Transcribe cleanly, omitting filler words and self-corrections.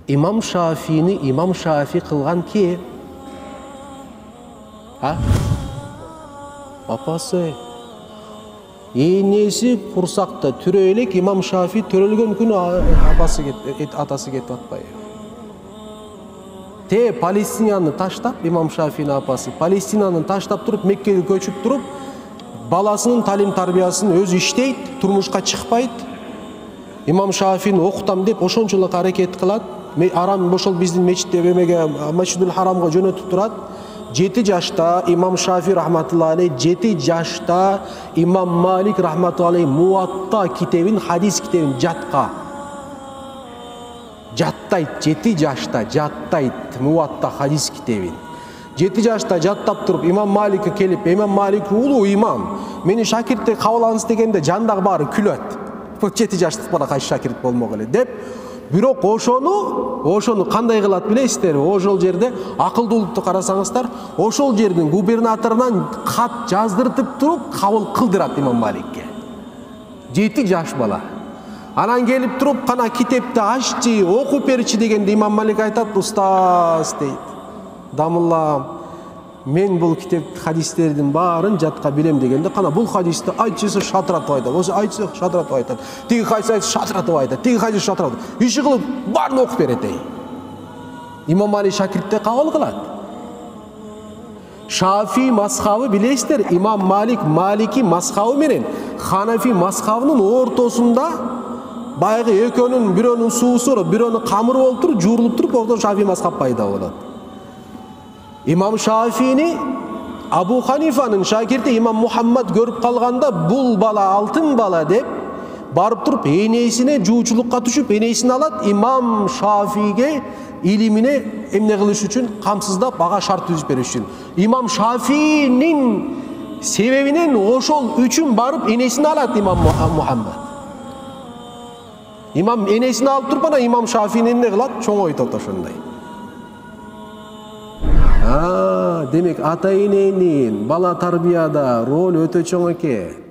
İmam Şafii'ni İmam Şafii kılgan ki? Ha? Apası. Енесі құрсақта түрелік İmam Şafii төрелген күні атасы кетіп атпай. Палестинаны таштап, İmam Şafii'nin апасы, Палестинаны таштап тұрып, Меккеге көчіп тұрып, баласының талим тарбиясын өз іштейді, тұрмышқа шықпайды. İmam Şafii'ni оқытам деп, ошончолук аракет кылат. Арам ошол биздин мечитте Машидул Харамга жөнөтүп турат. 7 жашта İmam Şafii rahmatullahi aleyh, 7 жашта İmam Malik rahmatullahi aleyh Muvatta kitabın, hadis kitabın жаттайт. 7 жашта жаттайт Muvatta hadis kitabın. 7 жашта жаттап туруп İmam Malik'e келип, İmam Malik улуу имам, мени шакиртте кабыл алыңыз дегенде жандагы баары күлөт. Bu 7 жаштык бала кайсы шакирт болмок эле деп. Бирок ошону кандай кылат билесиздер? Ошол жерде акылдуулукту карасаңыздар, ошол жердин губернаторунан кат жаздыртып туруп кабыл кылдырат İmam Malikке. 7 жаш бала. Анан келип туруп, кана китепти аччы, окуп берчи дегенде İmam Malik айтат, устаз дейт. Дамыллам, мен бул китеп хадистердин баарын жатка билем дегенде, кана бул хадисти айтчысы шатыратып айтат, осы айтчысы шатыратып айтат, тиги хадис шатыратып айтат, тиги хадис шатыратып, иши кылып баарын окуп берет. İmam Malik шакиртте кабыл кылат. Шафии мазхабы билесиздер, İmam Malik Maliki мазхабы менен Ханафи мазхабынын ортосунда баягы экөөнүн бирөөнүн суусу, бирөөнүн камыры болуп туруп, жуурулуп туруп, ортодо Шафии мазхаб пайда болот. İmam Şafii'ni Abu Hanifa'nın şakirti İmam Muhammed görüp kalganda bul bala altın bala deyip barıp turup enesine juuçulukka düşüp enesini alat. İmam Şafii'ge ilimine emne kılış üçün kamsızda bağa şart düzüp beriş üçün. İmam Şafii'nin sebebinin oşol üçün barıp enesini alat İmam Muhammed. İmam enesini alıp turup bana İmam Şafii'nin ne kılat? Çoğun oytot oşonday. Demek ата эненин бала тарбияда роль өтө чоң экен.